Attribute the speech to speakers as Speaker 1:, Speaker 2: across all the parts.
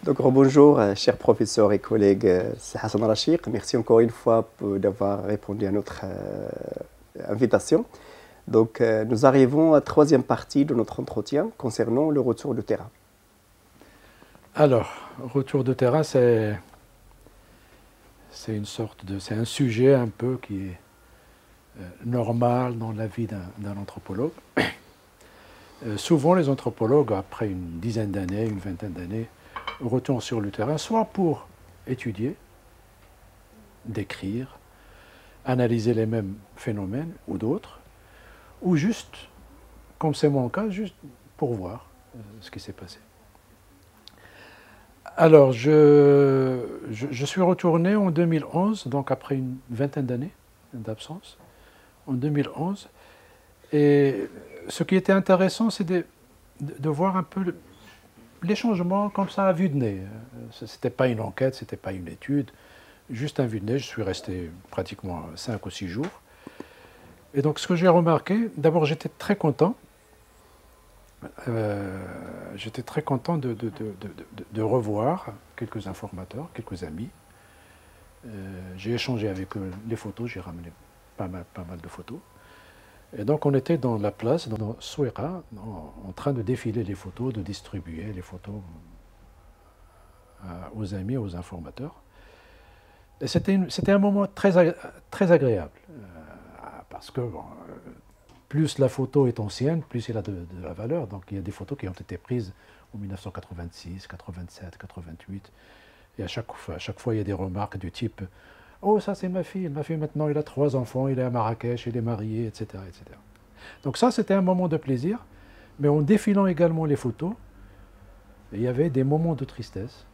Speaker 1: Donc, bonjour, chers professeurs et collègues, c'est Hassan Rachid. Merci encore une fois d'avoir répondu à notre invitation. Donc, nous arrivons à la troisième partie de notre entretien concernant le retour de terrain.
Speaker 2: Alors, retour de terrain, c'est un sujet un peu qui est normal dans la vie d'un anthropologue. Souvent, les anthropologues, après une dizaine d'années, une vingtaine d'années, retournent sur le terrain, soit pour étudier, décrire, analyser les mêmes phénomènes ou d'autres, ou juste, comme c'est mon cas, juste pour voir ce qui s'est passé. Alors, je suis retourné en 2011, donc après une vingtaine d'années d'absence, en 2011. Et ce qui était intéressant, c'est de voir un peu les changements comme ça à vue de nez. Ce n'était pas une enquête, ce n'était pas une étude, juste un vue de nez. Je suis resté pratiquement 5 ou 6 jours. Et donc, ce que j'ai remarqué, d'abord, j'étais très content. J'étais très content de revoir quelques informateurs, quelques amis. J'ai échangé avec eux les photos, j'ai ramené pas mal de photos. Et donc on était dans la place, dans Souera, en train de défiler les photos, de distribuer les photos aux amis, aux informateurs. Et c'était un moment très agréable, parce que bon, plus la photo est ancienne, plus elle a de la valeur. Donc il y a des photos qui ont été prises en 1986, 87, 88. Et à chaque fois, il y a des remarques du type « Oh, ça c'est ma fille maintenant, il a 3 enfants, il est à Marrakech, il est marié, etc. etc. » Donc ça, c'était un moment de plaisir. Mais en défilant également les photos, il y avait des moments de tristesse.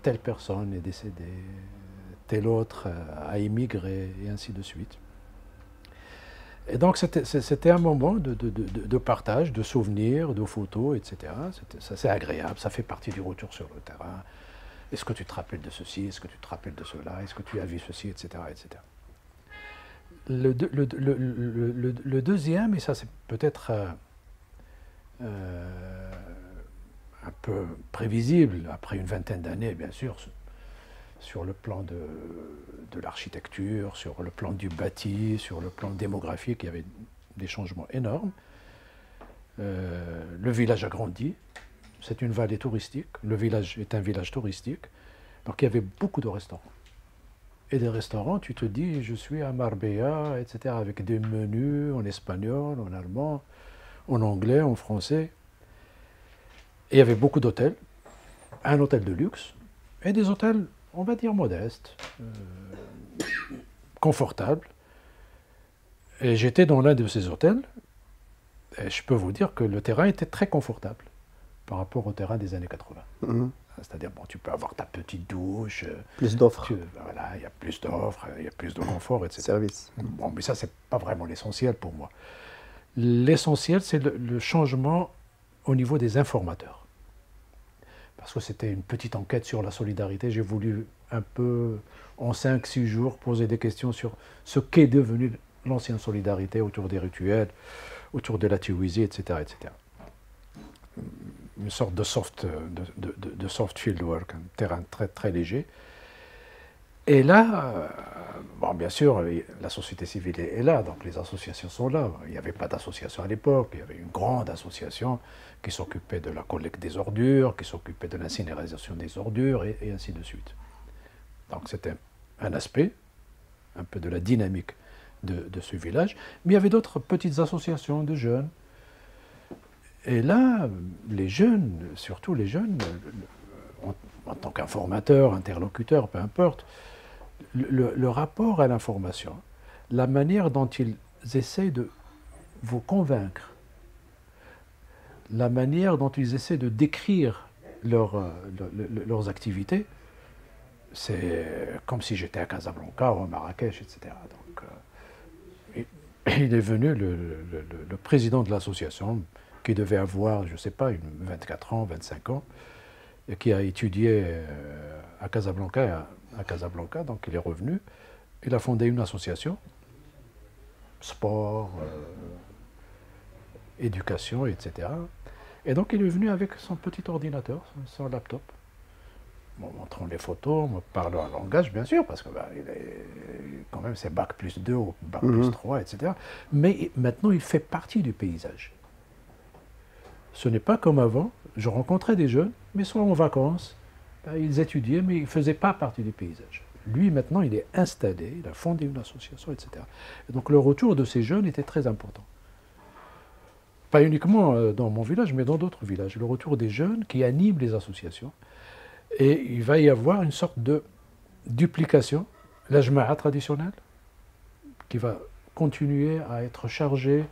Speaker 2: Telle personne est décédée, tel autre a immigré, et ainsi de suite. Et donc c'était un moment de partage, de souvenirs, de photos, etc. C'est agréable, ça fait partie du retour sur le terrain. Est-ce que tu te rappelles de ceci? Est-ce que tu te rappelles de cela? Est-ce que tu as vu ceci? Etc. etc. Le deuxième, et ça c'est peut-être un peu prévisible, après une vingtaine d'années, bien sûr, sur le plan de l'architecture, sur le plan du bâti, sur le plan démographique, il y avait des changements énormes. Le village a grandi, c'est une vallée touristique, le village est un village touristique, donc il y avait beaucoup de restaurants. Et des restaurants, tu te dis, je suis à Marbella, etc., avec des menus en espagnol, en allemand, en anglais, en français. Et il y avait beaucoup d'hôtels, un hôtel de luxe, et des hôtels, on va dire, modestes, confortables. Et j'étais dans l'un de ces hôtels, et je peux vous dire que le terrain était très confortable par rapport au terrain des années 80.
Speaker 1: Mhm.
Speaker 2: C'est-à-dire, bon, tu peux avoir ta petite douche.
Speaker 1: Plus d'offres.
Speaker 2: Voilà, il y a plus d'offres, il y a plus de confort, etc.
Speaker 1: Service.
Speaker 2: Bon, mais ça, c'est pas vraiment l'essentiel pour moi. L'essentiel, c'est le changement au niveau des informateurs. Parce que c'était une petite enquête sur la solidarité. J'ai voulu un peu, en 5-6 jours, poser des questions sur ce qu'est devenu l'ancienne solidarité autour des rituels, autour de la Tiwizi, etc., etc. Une sorte de soft fieldwork, un terrain très, très léger. Et là, bon, bien sûr, la société civile est là, donc les associations sont là. Il n'y avait pas d'association à l'époque, il y avait une grande association qui s'occupait de la collecte des ordures, qui s'occupait de l'incinération des ordures, et ainsi de suite. Donc c'était un aspect, un peu de la dynamique de ce village. Mais il y avait d'autres petites associations de jeunes. Et là, les jeunes, surtout les jeunes, en tant qu'informateurs, interlocuteurs, peu importe, le rapport à l'information, la manière dont ils essaient de vous convaincre, la manière dont ils essaient de décrire leurs activités, c'est comme si j'étais à Casablanca ou à Marrakech, etc. Donc, il est venu le président de l'association, qui devait avoir, je ne sais pas, 24 ans, 25 ans, et qui a étudié à Casablanca, donc il est revenu. Il a fondé une association, sport, éducation, etc. Et donc il est venu avec son petit ordinateur, son laptop. me montrant les photos, me parlant un langage, bien sûr, parce que quand même c'est bac plus 2 ou bac plus 3, etc. Mais maintenant, il fait partie du paysage. Ce n'est pas comme avant. Je rencontrais des jeunes, mais soit en vacances, ils étudiaient, mais ils ne faisaient pas partie du paysage. Lui, maintenant, il est installé, il a fondé une association, etc. Et donc le retour de ces jeunes était très important. Pas uniquement dans mon village, mais dans d'autres villages. Le retour des jeunes qui animent les associations. Et il va y avoir une sorte de duplication. La jma'a traditionnelle, qui va continuer à être chargée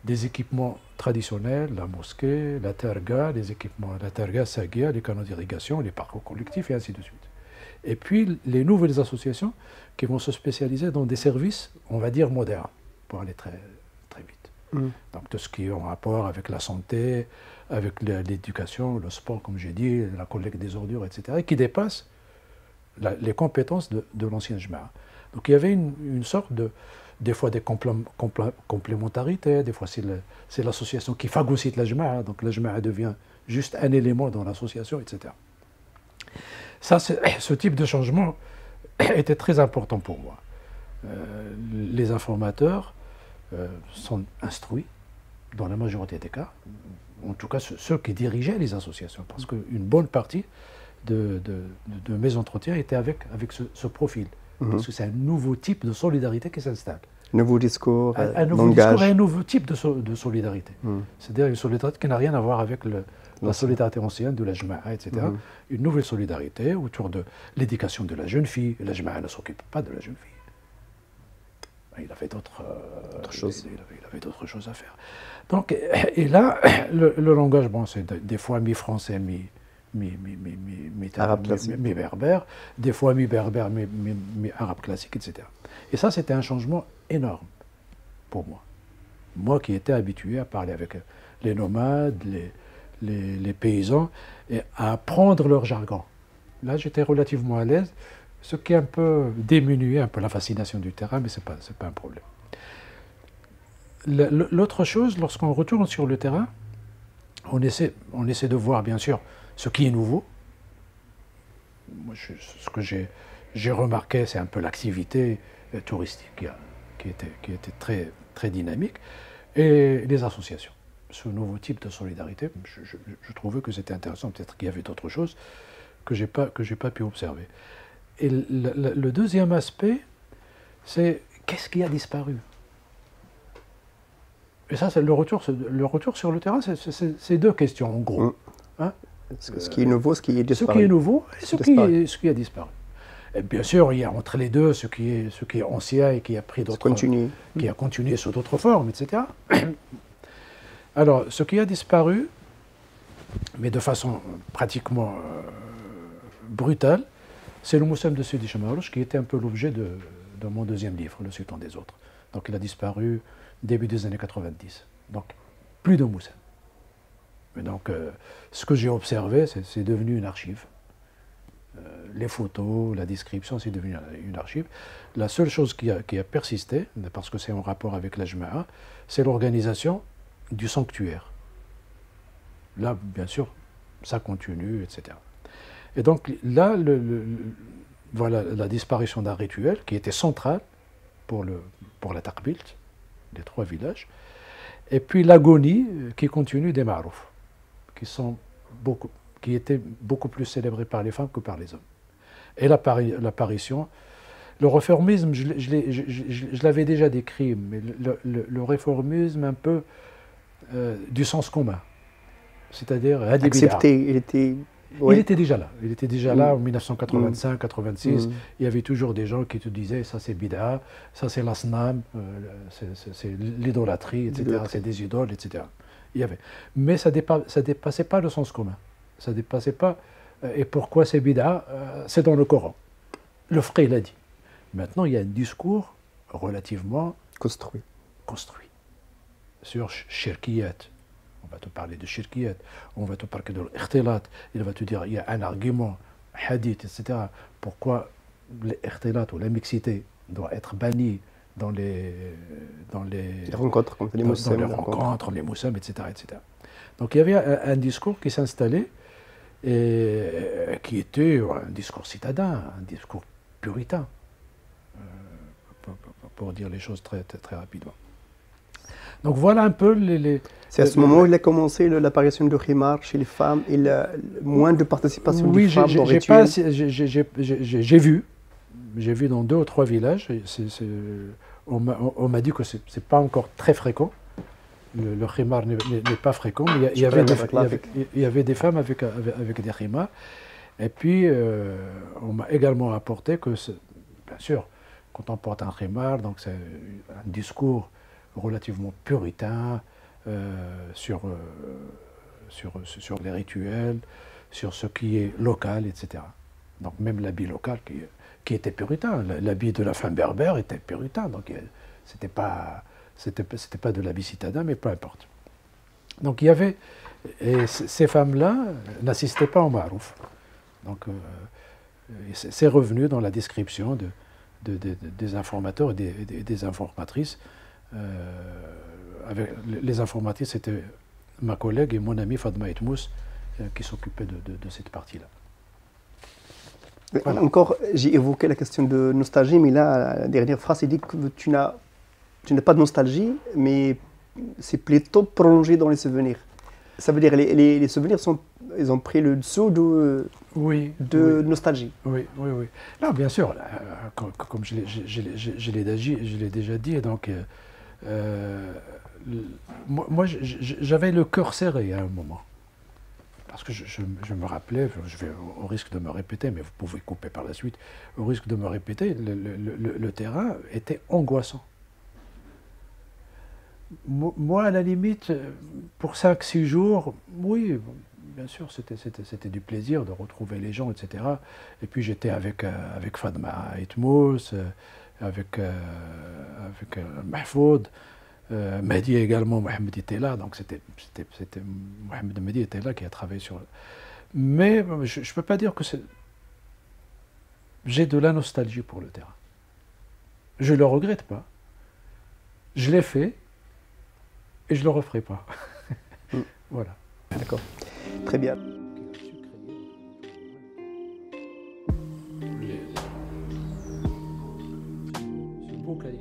Speaker 2: des équipements traditionnels, la mosquée, la terga, les équipements, la terga, sagia, les canaux d'irrigation, les parcours collectifs, et ainsi de suite. Et puis les nouvelles associations qui vont se spécialiser dans des services, on va dire, modernes, pour aller très, très vite. Donc tout ce qui est en rapport avec la santé, avec l'éducation, le sport, comme j'ai dit, la collecte des ordures, etc., et qui dépasse les compétences de l'ancien jma'a. Donc il y avait une sorte de, des fois des complémentarités, des fois c'est l'association qui phagocyte la jma'a, donc la jma'a devient juste un élément dans l'association, etc. Ça, ce type de changement était très important pour moi. Les informateurs sont instruits, dans la majorité des cas, en tout cas ceux qui dirigeaient les associations, parce qu'une bonne partie de mes entretiens étaient avec ce profil, parce que c'est un nouveau type de solidarité qui s'installe.
Speaker 1: Nouveau discours,
Speaker 2: un nouveau discours et un nouveau type de solidarité. C'est-à-dire une solidarité qui n'a rien à voir avec la solidarité ancienne de la jma'a, etc. Une nouvelle solidarité autour de l'éducation de la jeune fille. La jma'a ne s'occupe pas de la jeune fille. Il avait d'autres choses. Il avait d'autres choses à faire. Donc, et là, le langage, bon, c'est des fois mi-français, mi-berbère, des fois mi-berbère, mi-arabe classique, etc. Et ça, c'était un changement énorme pour moi. Moi qui étais habitué à parler avec les nomades, les paysans, et à apprendre leur jargon. Là, j'étais relativement à l'aise, ce qui a un peu diminué un peu la fascination du terrain, mais ce n'est pas un problème. L'autre chose, lorsqu'on retourne sur le terrain, on essaie de voir, bien sûr, ce qui est nouveau. Moi, ce que j'ai remarqué, c'est un peu l'activité touristique qui était très, très dynamique, et les associations. Ce nouveau type de solidarité, je trouvais que c'était intéressant. Peut-être qu'il y avait d'autres choses que j'ai pas pu observer. Et le deuxième aspect, c'est qu'est-ce qui a disparu? Et ça, c'est le retour sur le terrain, c'est deux questions en gros. Hein?
Speaker 1: Ce qui est nouveau, ce qui est disparu.
Speaker 2: Ce qui est nouveau et ce qui a disparu. Et bien sûr, il y a entre les deux ce qui est ancien et qui a pris d'autres, qui a continué sous d'autres formes, etc. Alors, ce qui a disparu, mais de façon pratiquement brutale, c'est le Moussem de Sidi Chamarouch, qui était un peu l'objet de mon deuxième livre, Le Sultan des autres. Donc il a disparu début des années 90. Donc plus de Moussem. Mais donc ce que j'ai observé, c'est devenu une archive. Les photos, la description, c'est devenu une archive. La seule chose qui a persisté, parce que c'est en rapport avec la Jma'a, c'est l'organisation du sanctuaire. Là, bien sûr, ça continue, etc. Et donc là, voilà la disparition d'un rituel qui était central pour la Taqbilt, les trois villages, et puis l'agonie qui continue des Ma'rouf, qui étaient beaucoup plus célébrés par les femmes que par les hommes. Et l'apparition, le réformisme, je l'avais déjà décrit, mais le réformisme un peu du sens commun, c'est-à-dire
Speaker 1: accepté, il était...
Speaker 2: Oui. Il était déjà là. Il était déjà là en 1985-86. Il y avait toujours des gens qui te disaient ça c'est bid'a, ça c'est l'asnam, c'est l'idolâtrie, etc. C'est des idoles, etc. Il y avait. Mais ça dépassait pas le sens commun. Ça dépassait pas. Et pourquoi c'est bid'a? C'est dans le Coran. Le frère l'a dit. Maintenant, il y a un discours relativement
Speaker 1: construit
Speaker 2: sur shirkiyat. On va te parler de shirkiyat, on va te parler de l'ikhtilat, il va te dire il y a un argument, hadith, etc. Pourquoi l'ikhtilat ou la mixité doit être bannie dans les
Speaker 1: rencontres, comme les Moussem,
Speaker 2: les Moussem, etc., etc. Donc il y avait un discours qui s'installait et qui était un discours citadin, un discours puritain, pour dire les choses très, très, très rapidement. Donc voilà un peu
Speaker 1: C'est à ce moment où il a commencé l'apparition du khimar chez les femmes et moins de participation des femmes dans le rituel.
Speaker 2: J'ai vu dans 2 ou 3 villages, on m'a dit que ce n'est pas encore très fréquent, le khimar n'est pas fréquent, mais il y avait des femmes avec des khimars. Et puis, on m'a également apporté que, bien sûr, quand on porte un khimar, donc c'est un discours relativement puritain sur les rituels, sur ce qui est local, etc. Donc même l'habit local qui était puritain, l'habit de la femme berbère était puritain, donc c'était pas de l'habit citadin, mais peu importe. Donc il y avait, et ces femmes-là n'assistaient pas au Marouf. Donc c'est revenu dans la description des informateurs et des informatrices. Les informatrices, c'était ma collègue et mon ami Fadma Etmous qui s'occupaient de cette partie-là.
Speaker 1: Voilà. Encore, j'ai évoqué la question de nostalgie, mais là, la dernière phrase, il dit que tu n'as pas de nostalgie, mais c'est plutôt prolongé dans les souvenirs. Ça veut dire les souvenirs ils ont pris le dessous de nostalgie.
Speaker 2: Oui. Non, bien sûr, comme je l'ai déjà dit, donc moi j'avais le cœur serré à un moment. Parce que je me rappelais, au risque de me répéter, mais vous pouvez couper par la suite, au risque de me répéter, le terrain était angoissant. Moi, à la limite, pour 5-6 jours, oui, bien sûr, c'était du plaisir de retrouver les gens, etc. Et puis j'étais avec Fadma Etmous, avec Mahfoud, Mehdi également, Mohamed était là, donc c'était Mohamed Mehdi était là qui a travaillé sur... Mais je ne peux pas dire que j'ai de la nostalgie pour le terrain. Je ne le regrette pas. Je l'ai fait et je ne le referai pas. Voilà.
Speaker 1: D'accord. Très bien.
Speaker 2: Ce beau cahier,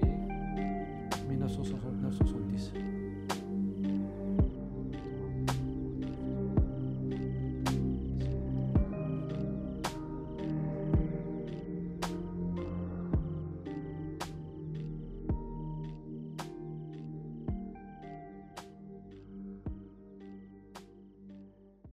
Speaker 2: 1969-70.